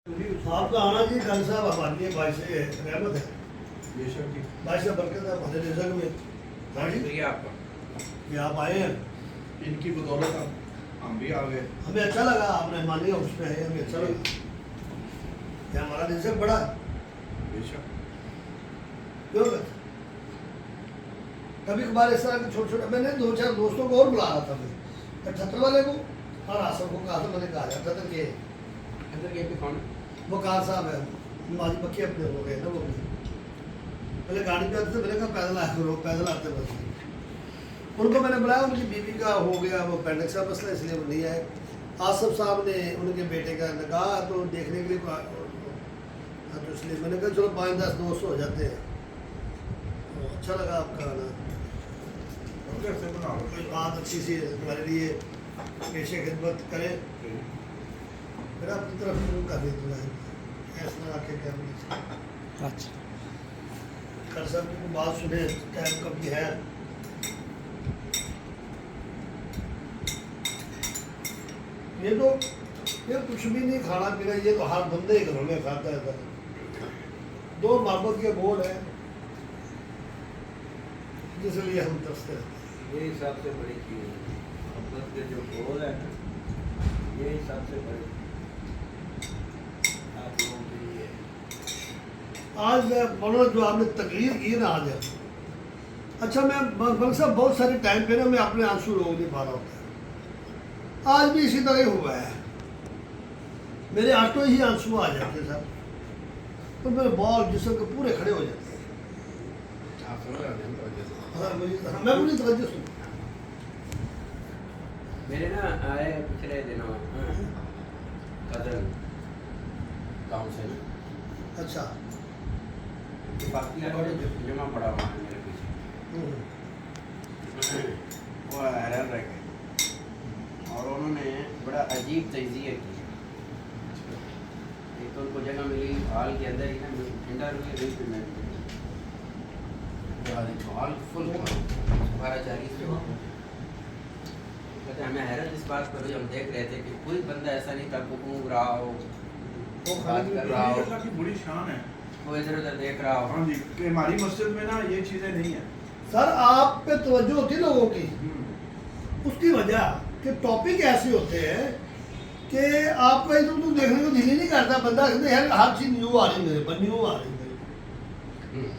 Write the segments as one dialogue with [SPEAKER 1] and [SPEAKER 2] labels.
[SPEAKER 1] आपका आना जी खान साहब हमारे लिए बाईस रहमत है,
[SPEAKER 2] बेशक जी,
[SPEAKER 1] बाईस बरकत है हमारे रिजल्ट में। हाँ जी,
[SPEAKER 2] शुक्रिया आपका।
[SPEAKER 1] कि आप आए हैं,
[SPEAKER 2] इनकी बदौलत हम भी आ गए।
[SPEAKER 1] हमें अच्छा लगा, आप मेहमानी हाउस में है, हमें अच्छा लगा कि हमारा रिजल्ट बड़ा है।
[SPEAKER 2] बेशक
[SPEAKER 1] क्यों कहते? कभी कभार इस तरह के छोटे छोटे, मैंने दो चार दोस्तों को और बुला रहा था, मैं अठहत्तर वाले को और आसम को कहा था, मैंने कहा अठहत्तर के
[SPEAKER 2] कौन?
[SPEAKER 1] वो कार साहब है, माजी पक्की अपने हो गए ना वो भी। पहले गाड़ी पे आते थे, मैंने कहा पैदल आया करो, पैदल आते बस। उनको मैंने बुलाया, उनकी बीवी का हो गया वो अपेंडिक्स का मसला, इसलिए वो नहीं आए। आसफ साहब ने उनके बेटे का निकाह तो देखने के लिए तो इसलिए मैंने कहा चलो 5-10 दोस्त हो जाते हैं। तो अच्छा लगा आपका आना, कोई बात अच्छी सी हमारे लिए पेश खिदमत करें, फिर अपनी तरफ मुँह कर देते हैं ऐसा आके क्या
[SPEAKER 3] अच्छा
[SPEAKER 1] कर सब की बात सुने, टाइम कब की है। ये तो ये कुछ भी नहीं खाना पीना, ये तो हर बंदे ही घरों में खाता है। दो मोहब्बत के बोल है जिसलिए हम तरसते हैं।
[SPEAKER 4] यही सबसे बड़ी चीज़ है, मोहब्बत के जो बोल है ना, यही सबसे बड़ी आप लोगों के लिए।
[SPEAKER 1] आज मैं बोलो जो आपने तकरीर की ना आज, अच्छा मैं साहब बहुत सारे टाइम पे ना मैं अपने आंसू रोक नहीं पा रहा होता, आज भी इसी तरह ही हुआ है, मेरे आंखों ही आंसू आ जाते हैं साहब, तो मेरे बॉल जिस्म के पूरे खड़े हो जाते हैं। हाँ मैं मुझे तवज्जो सुन।
[SPEAKER 4] मेरे ना आए पिछले दिनों कजन गाँव से ना,
[SPEAKER 1] अच्छा
[SPEAKER 4] बाकी जमा पड़ा हुआ है मेरे पीछे, वो हैरान रह गए और उन्होंने बड़ा अजीब तजिया की। एक तो उनको जगह मिली हॉल के अंदर ही ना, इंटरव्यू में हॉल फुल 12-40 के कहते हमें हैरत इस बात पर हम देख रहे थे कि कोई बंदा ऐसा नहीं था को घूम रहा हो, वो बात कर रहा हो,
[SPEAKER 2] की बड़ी शान है।
[SPEAKER 4] वो इधर उधर देख रहा हो।
[SPEAKER 2] हाँ जी, कि हमारी मस्जिद में ना ये चीज़ें नहीं है।
[SPEAKER 1] सर आप पे तवज्जो होती है लोगों की, उसकी वजह कि टॉपिक ऐसे होते हैं कि आपका इधर उधर देखने को दिल ही नहीं करता, बंदा कहते यार हर चीज़ न्यू आ रही मेरे पर, न्यू आ रही मेरे,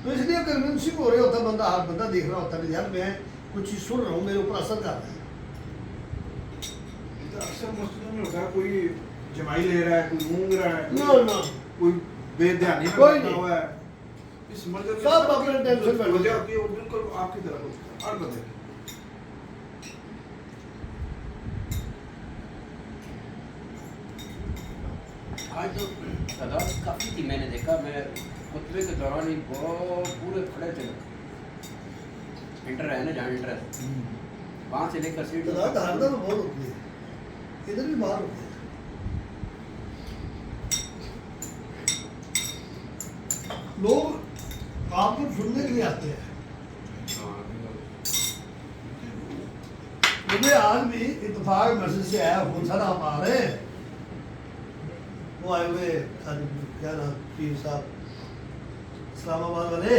[SPEAKER 1] तो इसलिए कन्विंसिंग हो रहे होता बंदा, हर बंदा देख रहा होता है यार मैं कुछ चीज़ सुन रहा हूँ, मेरे ऊपर असर कर रहा है।
[SPEAKER 2] अक्सर मस्जिदों में होता है कोई जमाई ले रहा है, कोई गूंग रहा है,
[SPEAKER 1] नो नो
[SPEAKER 2] कोई बेध्यानी में
[SPEAKER 1] कोई
[SPEAKER 2] बैठा
[SPEAKER 1] नहीं।
[SPEAKER 2] हुआ है। इस मस्जिद में
[SPEAKER 1] सब अपने टेंशन में
[SPEAKER 2] वजह होती है, वो बिल्कुल आपकी तरफ होती है हर बंदे की।
[SPEAKER 4] आज तो तादाद काफ़ी थी, मैंने देखा, मैं खुतबे के दौरान ही बहुत पूरे खड़े थे। इंटर है ना, जहाँ इंटर है वहाँ से लेकर सीट
[SPEAKER 1] तो रात हरदम बहुत होती है, इधर भी बाहर होती है। लोग आपको सुनने के लिए आते हैं। मुझे आज भी इत्तेफाक मैसेज से आया, फोन सर आप आ रहे हैं, वो आए हुए क्या नाम पीर साहब इस्लामाबाद वाले,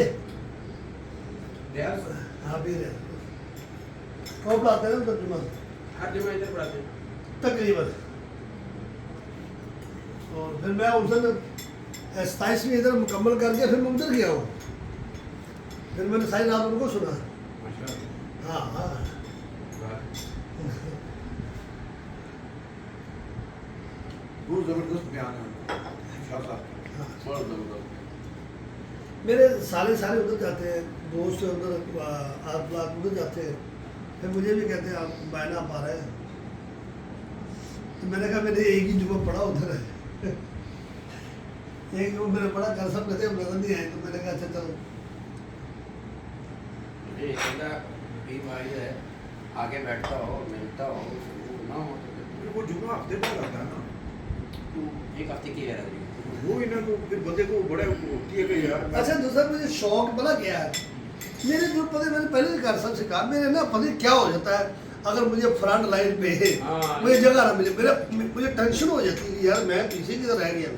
[SPEAKER 1] हाँ पीर है, कब लाते हैं तर्जुमा
[SPEAKER 4] हर जगह इधर पढ़ाते हैं।
[SPEAKER 1] तकरीबन। और फिर मैं उस दिन 27वीं इधर मुकम्मल करके फिर मैं उधर गया हूँ, फिर मैंने सारी रात उनको सुना। हाँ हाँ
[SPEAKER 2] बहुत ज़बरदस्त बयान है इंशाअल्लाह।
[SPEAKER 1] मेरे सारे उधर जाते हैं, दोस्त उधर आप उधर जाते हैं, फिर मुझे भी कहते हैं आप बायना पा रहे हैं, तो मैंने कहा मैंने एक ही जुम्मा पढ़ा उधर है एक जुम्मा मैंने पढ़ा, कल सब कहते हम नजर नहीं आए, तो मैंने कहा अच्छा चलो
[SPEAKER 4] भी भाई है, आगे बैठता हो, मिलता हो ना हो
[SPEAKER 2] फिर वो जुम्मा हफ्ते पर आता है ना,
[SPEAKER 4] तो एक हफ्ते की है
[SPEAKER 2] वो इन्हें को फिर बंदे को बड़े होती है कि यार
[SPEAKER 1] अच्छा दूसरा मुझे शौक बना क्या है, मेरे जो पता मैंने पहले भी कर सबसे कहा, मेरे ना पता क्या हो जाता है अगर मुझे फ्रंट लाइन पे मुझे जगह ना मिले, मुझे टेंशन हो जाती है यार मैं पीछे किधर रह गया।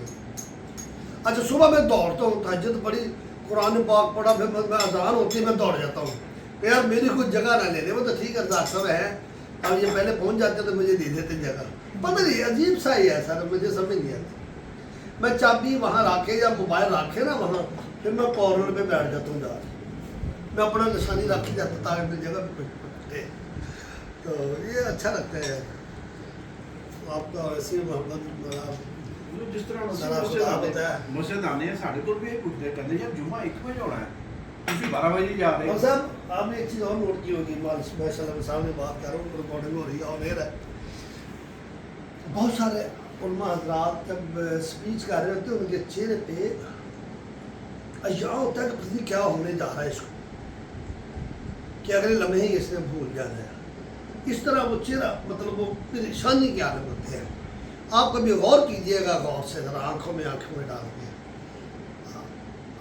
[SPEAKER 1] अच्छा सुबह मैं दौड़ता हूँ, तहज्जुद पढ़ी, कुरान पाक पढ़ा, फिर मैं अजान होती है मैं दौड़ जाता हूँ कि यार मेरी कुछ जगह ना ले ले। वो तो ठीक है रज़ाक साहब है, अब ये पहले पहुँच जाते तो मुझे दे देते जगह। पता नहीं अजीब सा ही है सर, मुझे समझ नहीं आता। मैं चाबी वहाँ रखे या मोबाइल रखे ना वहाँ, फिर मैं कॉर्नर पे बैठ जाता हूँ जाकर, मैं अपना निशानी रख जाता ताकि मेरी जगह पे कुछ पकड़े। तो ये अच्छा लगता है आपका वैसे मोहब्बत।
[SPEAKER 2] ਜਿਸ ਤਰ੍ਹਾਂ
[SPEAKER 1] ਸਾਰਾ ਖੁਦਾ ਪਤਾ ਹੈ।
[SPEAKER 2] ਮਸਜਿਦ ਆਨੇ ਆ ਸਾਡੇ ਕੋਲ ਵੀ ਇਹ ਪੁੱਛਦੇ ਕਹਿੰਦੇ ਯਾਰ ਜੁਮਾ 1 ਵਜੇ ਹੋਣਾ ਹੈ ਤੁਸੀਂ 12 ਵਜे ਜਾ ਰਹੇ
[SPEAKER 1] और
[SPEAKER 2] ਹੋ।
[SPEAKER 1] साहब आपने एक चीज़ और नोट की होगी, माशाल्लाह मैं सामने बात कर रहा हूँ, रिकॉर्डिंग हो रही है और है बहुत सारे उलमा हजरात जब स्पीच कर रहे होते हैं उनके चेहरे पे अय्याह होता है कि पता नहीं क्या होने जा रहा है इसको, कि अगले लम्हे ही इसने भूल जाना है। इस तरह वो चेहरा मतलब वो परेशानी के आलम होते हैं। आप कभी गौर कीजिएगा, गौर से ज़रा आँखों में डाल के,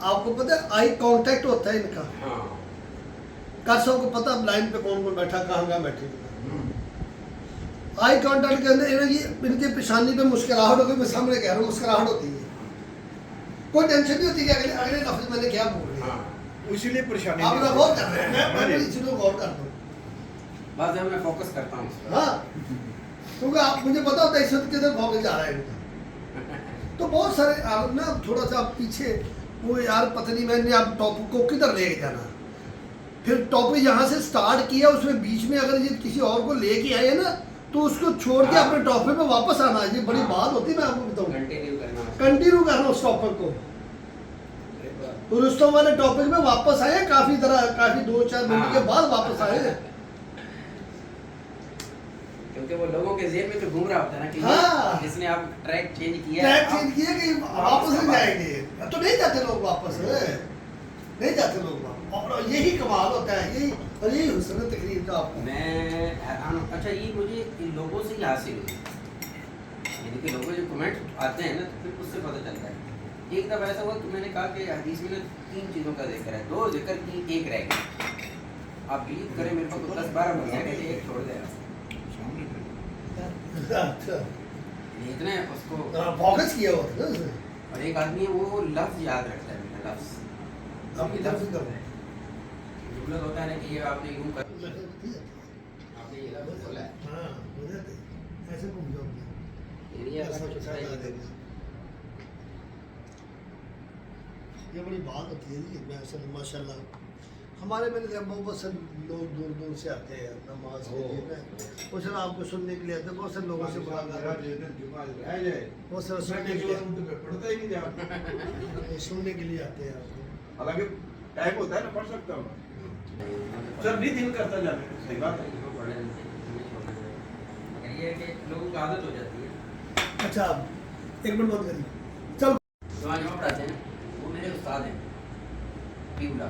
[SPEAKER 1] आपको पता है आई कांटेक्ट होता है इनका।
[SPEAKER 4] हाँ
[SPEAKER 1] कारसों को पता लाइन पे कौन कौन बैठा, कहाँ बैठे। आई कांटेक्ट के अंदर ये इनके पेशानी पे मुस्कुराहट होगी, मैं सामने कह रहा हूँ मुस्कुराहट होती है, कोई टेंशन नहीं होती कि अगले अगले लफ्ज मैंने क्या बोल रहा
[SPEAKER 4] हाँ
[SPEAKER 1] है।
[SPEAKER 2] इसीलिए परेशानी
[SPEAKER 1] आप ना गौर कर रहे हैं, मैं बड़ी चीज़ों गौर करता हूँ।
[SPEAKER 4] बाद में मैं फोकस करता हूँ उस पर।
[SPEAKER 1] हाँ क्योंकि आप मुझे पता होता है इस वक्त किधर भाग जा रहा है इनका। तो बहुत सारे आप ना थोड़ा सा आप पीछे वो यार पता नहीं मैंने आप टॉपिक को किधर लेके जाना, फिर टॉपिक यहाँ से स्टार्ट किया उसमें बीच में अगर ये किसी और को लेके आए ना तो उसको छोड़ के अपने टॉपिक पे वापस आना, ये बड़ी बात होती है। मैं आपको बताऊँ
[SPEAKER 4] कंटिन्यू करना
[SPEAKER 1] कंटिन्यू करना उस टॉपिक को। तो रुस्तम वाले टॉपिक में वापस आए काफी 2-4 मिनट के बाद वापस आए,
[SPEAKER 4] क्योंकि वो लोगों के जेब में तो घूम रहा होता है ना कि
[SPEAKER 1] हाँ।
[SPEAKER 4] जिसने आप ट्रैक चेंज किया
[SPEAKER 1] ट्रैक चेंज किया कि वापस नहीं जाएंगे, तो नहीं जाते लोग वापस, नहीं जाते लोग वापस। और यही कमाल होता है, यही हुस्न तकरीर का आपका।
[SPEAKER 4] मैं अच्छा ये मुझे इन लोगों से ही हासिल हुई, यानी कि लोगों जो कमेंट आते हैं ना तो फिर उससे पता चलता है। एक दफ़ा ऐसा हुआ कि मैंने कहा कि हदीस में ना 3 चीज़ों का जिक्र है, 2 जिक्र की 1 रह गई। आप बिलीव करें मेरे को 10-12 महीने के 1 छोड़ दिया
[SPEAKER 1] अच्छा
[SPEAKER 4] इतने उसको
[SPEAKER 1] फोकस किया हुआ था ना उसने।
[SPEAKER 4] और एक आदमी है वो लफ्ज़ याद रखता है, मेरा लफ्ज़
[SPEAKER 1] आपकी लफ्ज़ कब है?
[SPEAKER 4] जुमला होता है ना कि ये आपने यूँ कर आपने ये लफ्ज़ बोला है,
[SPEAKER 1] हाँ मुझे ऐसे घूम जाओ
[SPEAKER 4] ये ऐसा कुछ है ही नहीं।
[SPEAKER 1] ये बड़ी बात होती है जी। मैं असल माशाल्लाह हमारे मेरे से बहुत से लोग दूर दूर से आते हैं नमाज के लिए ना, वो सर आपको सुनने के लिए आते हैं, बहुत से लोगों से मुलाकात,
[SPEAKER 2] जुमा रह जाए
[SPEAKER 1] बहुत सारे सुनने के लिए
[SPEAKER 2] पढ़ता ही नहीं जा,
[SPEAKER 1] सुनने के लिए आते हैं आपको।
[SPEAKER 2] हालांकि टाइम होता है ना पढ़ सकता हूँ सर, नहीं दिल करता जाने को, सही बात है।
[SPEAKER 4] मगर ये है कि लोगों को आदत हो जाती है।
[SPEAKER 1] अच्छा 1 मिनट बंद करिए, चल
[SPEAKER 4] तो आज हम पढ़ाते हैं वो मेरे उस्ताद हैं पीबुला।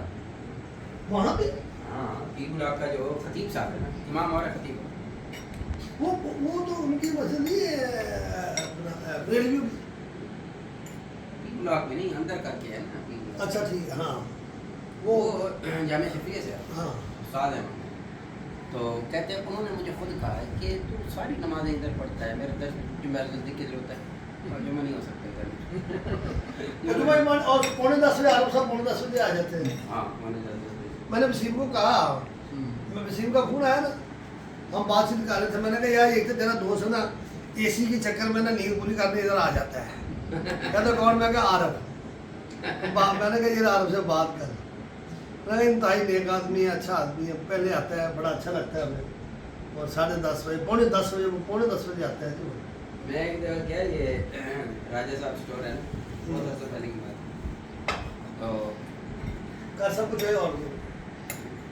[SPEAKER 1] वहाँ पे
[SPEAKER 4] हाँ पीबुला का जो खतीब साहब है ना, इमाम और खतीब,
[SPEAKER 1] वो तो उनकी वजह नहीं है अपना रेडियो।
[SPEAKER 4] पीबुला में नहीं अंदर करके है ना पीबुला।
[SPEAKER 1] अच्छा ठीक है, हाँ
[SPEAKER 4] वो जामिया शफिया से
[SPEAKER 1] हाँ
[SPEAKER 4] उस्ताद हैं वहाँ। तो कहते हैं उन्होंने मुझे खुद कहा है कि तू सारी नमाजें इधर पढ़ता है, मेरे 10 जुम्मे नज़दीक की जरूरत है और जुम्मा नहीं हो सकता इधर।
[SPEAKER 1] तो भाई और 9:45 बजे आरब साहब 9:45 बजे आ जाते हैं।
[SPEAKER 4] हाँ मैंने 10 बजे।
[SPEAKER 1] मैंने वसीम को कहा, मैं वसीम का फोन आया ना, हम बातचीत कर रहे थे, मैंने कहा यार एक तो तेरा दोस्त है ना एसी के चक्कर में ना नींद पूरी करने इधर आ जाता है। कहता कौन? मैं कहा आरब। मैंने कहा ये आरब से बात कर। मैंने कहा इंतहाई नेक आदमी है, अच्छा आदमी है, पहले आता है बड़ा अच्छा लगता है हमें, और 10:30 बजे 9:45 बजे वो 9:45 बजे आता है। तो
[SPEAKER 4] मैं एक जगह गया, ये राजा साहब स्टोर है ना, बहुत अर्से पहले की बात, तो
[SPEAKER 1] कर सब कुछ है और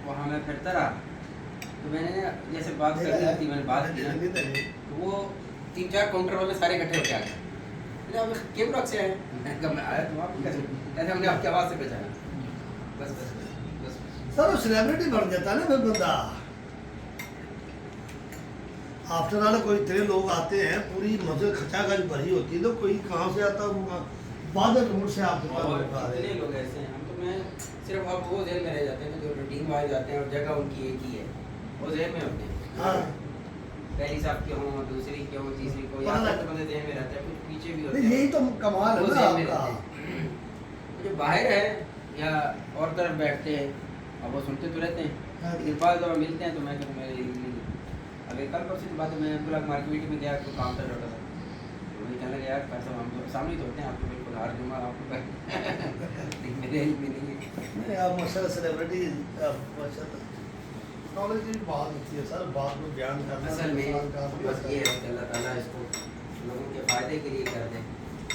[SPEAKER 4] वहाँ मैं फिरता रहा, तो मैंने जैसे बात करनी थी मैंने बात की ना, तो वो 3-4 काउंटर वाले सारे इकट्ठे होकर आ गए। मैंने आप केम रॉक से आए? मैं कहा मैं आया तो आप कैसे हमने आपकी आवाज़ से पहचाना। बस बस बस
[SPEAKER 1] सर वो सेलिब्रिटी बन जाता है ना फिर बंदा। आफ्टर ऑल कोई इतने लोग आते हैं, पूरी मस्जिद खचाखच भरी होती है, तो कोई कहाँ से आता होगा, बादल रोड से आपके पास
[SPEAKER 4] और
[SPEAKER 1] लोग आ रहे
[SPEAKER 4] कितने
[SPEAKER 1] हैं।
[SPEAKER 4] लोग ऐसे हैं, हम तो मैं सिर्फ अब वो जेल में रह जाते हैं ना जो रूटीन वाइज आते हैं और जगह उनकी एक ही है, वो जेल में होते हैं।
[SPEAKER 1] हाँ
[SPEAKER 4] पहली साहब के हों, दूसरी के हों, तीसरी को, या
[SPEAKER 1] पता
[SPEAKER 4] तो बंदे ज़हन में रहता है, कुछ पीछे भी होते
[SPEAKER 1] नहीं, यही तो कमाल है
[SPEAKER 4] वो
[SPEAKER 1] ना
[SPEAKER 4] ज़हन में
[SPEAKER 1] आपका।
[SPEAKER 4] रहते हैं। जो बाहर है या और तरफ बैठते हैं, अब वो सुनते तो रहते हैं,
[SPEAKER 1] हाँ।
[SPEAKER 4] लेकिन बाद जब मिलते हैं तो मैं कहता हूँ मेरे अभी कल परसों की बात है, मैं ब्लॉक मार्केट में गया तो काम कर रहा था, तो वही कहने लगे यार पैसा हम तो सामने ही तो होते हैं, आपको बिल्कुल हार जुमा आपको लेकिन मेरे ही में नहीं है।
[SPEAKER 1] नहीं आप माशाल्लाह सेलिब्रिटी माशाल्लाह नॉलेज की बात होती है सर, बात को बयान करना
[SPEAKER 4] असल में
[SPEAKER 1] इंसान का अपनी
[SPEAKER 4] बस ये है कि अल्लाह ताला इसको लोगों के फ़ायदे के लिए कर दे,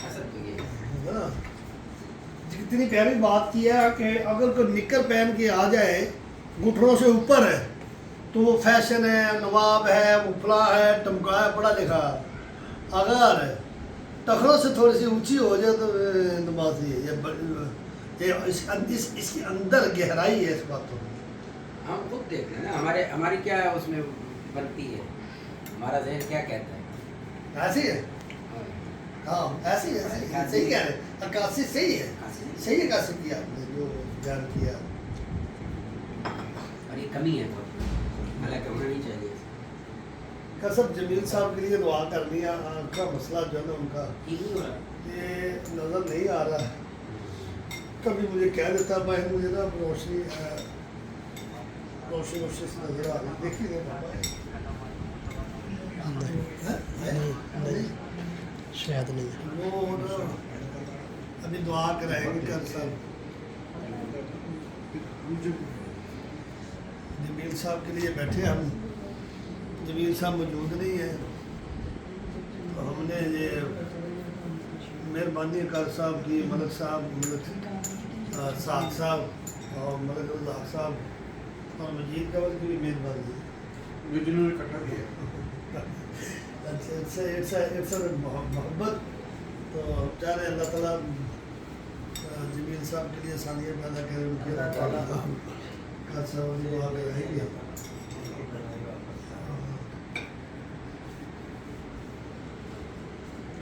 [SPEAKER 4] असल तो ये है।
[SPEAKER 1] है ना। जितनी प्यारी बात की है कि अगर कोई निकर पहन के आ जाए घुटनों से ऊपर है तो वो फैशन है, नवाब है, मुफला है, टमका है, पढ़ा लिखा। अगर टखनों से थोड़ी सी ऊंची हो जाए तो नमाजी है, ये इसके अंदर गहराई है इस बातों में।
[SPEAKER 4] हम खुद देख लें ना, हमारी क्या उसमें बनती है, हमारा जहन क्या कहता है।
[SPEAKER 1] ऐसी है, हाँ ऐसी है, ऐसी है, सही कह रहे हैं, अक्कासी सही है, सही अक्कासी किया आपने जो बयान किया।
[SPEAKER 4] और ये कमी है बहुत, हालांकि होना नहीं चाहिए।
[SPEAKER 1] कसम जमील साहब के लिए दुआ करनी है, आँख का मसला जो है ना उनका
[SPEAKER 4] ठीक नहीं हो रहा।
[SPEAKER 1] ये नज़र नहीं आ रहा है। कभी मुझे कह देता भाई मुझे ना रोशनी रोशनी रोशनी से नजर आ रही, देखिए नहीं पापा नहीं
[SPEAKER 3] शायद नहीं।
[SPEAKER 1] वो ना अभी दुआ कराएंगे कल सब जमील साहब के लिए बैठे हम, जमील साहब मौजूद नहीं है तो हमने ये मेहरबानी कर साहब की, मलक साहब, मलक साद साहब और मलक रज़ाक साहब और मजीद कंवल की भी मेहरबानी है
[SPEAKER 2] जो जिन्होंने इकट्ठा किया।
[SPEAKER 1] इट्स मोहब्बत। तो चाह रहे अल्लाह ताला जमील साहब के लिए आसानियाँ पैदा करें, उनके अल्लाह ताला का सब दुआ में रहेंगे।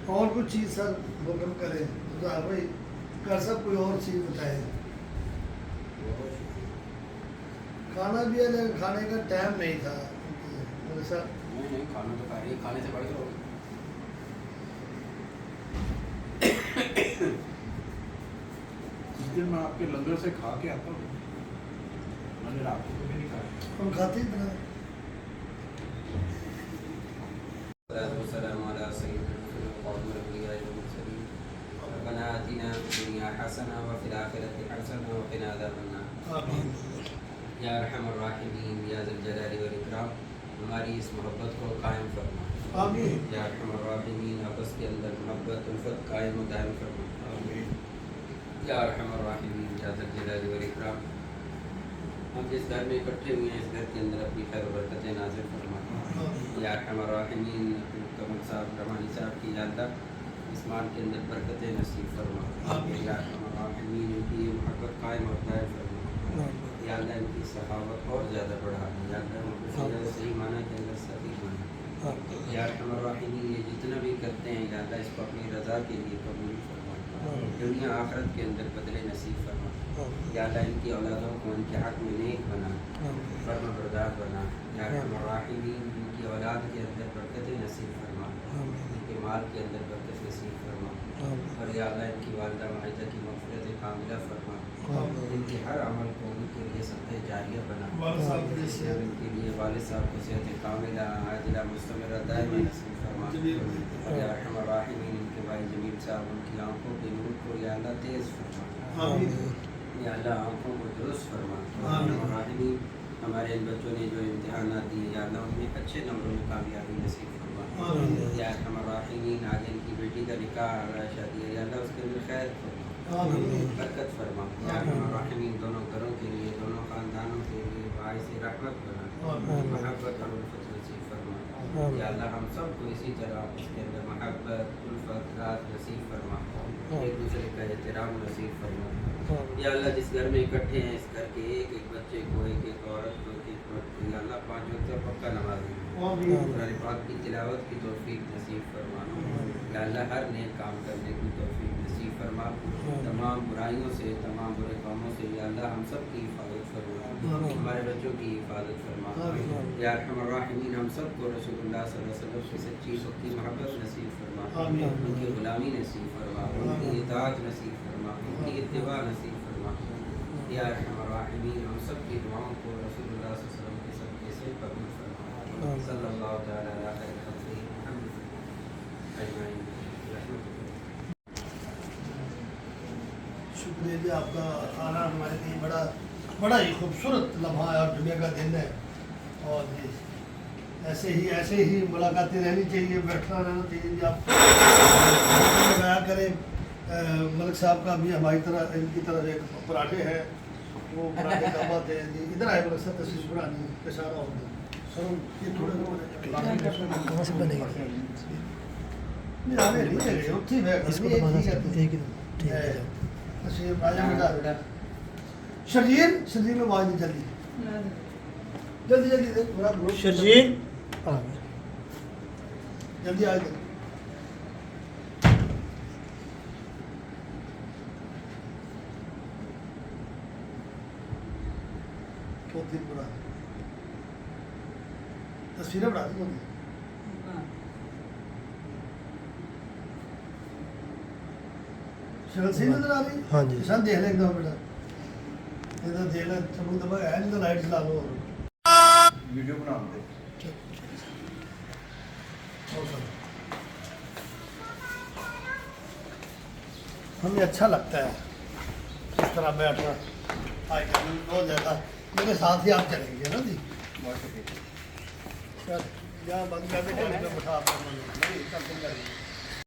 [SPEAKER 1] और कुछ चीज़ सर हुक्म करें तो भाई कर सब कोई और चीज़ बताएं। खाना भी है लेकिन खाने का टाइम नहीं था मेरे साथ।
[SPEAKER 4] नहीं खाना तो खा रही है, खाने से बढ़ के
[SPEAKER 2] जिस दिन मैं आपके लंगर से खा के आता हूँ, मैंने रात को कभी नहीं खाया।
[SPEAKER 1] हम खाते ही बना
[SPEAKER 4] या रहमान राहिमीन या ज़ुल जलाली वल इकराम, हमारी इस मोहब्बत को कायम फरमा।
[SPEAKER 1] आमीन।
[SPEAKER 4] या रहमान राहिमीन, आपस के अंदर मोहब्बत उल्फत कायम व दायम फरमा। या रहमान राहिमीन या ज़ुल जलाली वल इकराम, हम जिस घर में इकट्ठे हुए हैं इस घर के अंदर अपनी खैर बरकतें नाज़िल फरमा। या रहमान राहिमीन, कमल साहब रमानी साहब की यादा इस्मान के अंदर बरकतें नसीब फरमा। या रहमान राहिमीन, इनकी ये मोहब्बत कायम और दायम फरमा। या अल्लाह इनकी सहावत और ज़्यादा बढ़ा दे, या अल्लाह उनको सही माना के अंदर सही माना। या रहमान राहिमीन, ये जितना भी करते हैं या अल्लाह इसको अपनी रज़ा के लिए कबूल फरमा, दुनिया आखिरत के अंदर बदले नसीब फरमा। या अल्लाह इनकी औलादों को इनके हक़ में नेक बना, फर्मा बरदार बना। या रहमान राहिमीन, इनकी औलाद के अंदर बरकत नसीब फरमा, इनके माल के अंदर बरकत नसीब फरमा। और या अल्लाह इनकी वालिदा माहिदा की मग़फ़िरत कामिला फरमा, इनके हर अमल को उनके लिए सत्य जारिया बना। इनके लिए वालिद साहब को सेहत कामिला आजिला मुस्तमरा दायमा नसीब फरमा। और या रहमान राहिमीन, इनके भाई जमील साहब, उनकी आँखों के नूर को या अल्लाह तेज़ फरमा। या अल्लाह आँखों को दुरुस्त फरमा। या रहमान राहिमीन, हमारे इन बच्चों ने जो इम्तिहानात दिए या अल्लाह उनमें अच्छे नंबरों में कामयाबी नसीब फरमा। या रहमान राहिमीन, आगे इनकी बेटी का निकाह आ रहा है, शादी है, या अल्लाह उसके अंदर खैर फरमा, बरकत फरमा। या रहमान राहिमीन, दोनों घरों के लिए, दोनों ख़ानदानों के लिए बाइस रहमत बना, महब्बत और उल्फत नसीब फरमा। या अल्लाह हम सब को इसी तरह उसके अंदर महब्बत उल्फत रात नसीब फरमा, एक दूसरे का एहतराम नसीब फरमा। या अल्लाह जिस घर में इकट्ठे हैं इस घर के एक एक बच्चे को, एक एक औरत को, एक एक मर्द को, या अल्लाह 5 वक्त पक्का नमाज़ी कुरान पाक की तिलावत की तौफीक नसीब फरमा। या अल्लाह हर नेक काम करने की तौफीक नसीब फरमा। तमाम तमाम बुराइयों से, तमाम बुरे कामों से या अल्लाह हम सब की हिफाजत फरमा, हमारे बच्चों की हिफाजत फरमा। या अरहमर राहिमीन हम सबको रसूलुल्लाह सल्लल्लाहु अलैहि वसल्लम की सच्ची सच्ची मोहब्बत नसीब फरमा, उनकी गुलामी नसीब फरमा, उनकी इताअत नसीब फरमा, उनकी इत्तिबा नसीब फरमा। या अरहमर राहिमीन हम सब की दुआओं को रसूलुल्लाह सल्लल्लाहु अलैहि वसल्लम के सदक़े से कबूल फरमा। सल्लल्लाहु तआला अला खैर खल्क़िही मुहम्मद अजमईन।
[SPEAKER 1] शुक्रिया जी, आपका आना हमारे लिए बड़ा ही खूबसूरत लम्हा है और दुनिया का दिन है। और जी ऐसे ही मुलाकातें रहनी चाहिए, बैठना रहना चाहिए जी। आप बयां करें मलिक साहब का भी हमारी तरह इनकी तरफ एक पराठे हैं, वो पराठे का बात है जी। इधर आए मलिक साहब, तस्वीर बनानी है, पेशारा होगा सर ये
[SPEAKER 3] वहाँ से बनेगा
[SPEAKER 1] नहीं आने नहीं लगे उत्थी बैठ
[SPEAKER 3] इसको दबाना एक ही ठीक है जाओ।
[SPEAKER 1] तस्वीर आ बेटा शर्जील में आवाज नहीं जल्दी दे पूरा ग्रुप
[SPEAKER 3] शर्जील आ गया।
[SPEAKER 1] जल्दी आ गए। चौथी पूरा तस्वीरें बढ़ा दी होंगी। शक्ल सही नजर आ रही?
[SPEAKER 3] हाँ जी।
[SPEAKER 1] निशान देख ले एकदम बेटा, इधर देख ले, चमक दबा है नहीं तो लाइट जला लो।
[SPEAKER 2] वीडियो बना दे।
[SPEAKER 1] हमें अच्छा लगता है इस तरह बैठना। बहुत ज़्यादा मेरे साथ ही आप चलेंगे ना जी। यहाँ बंद कर दे, गाड़ी में बैठा आप। नहीं,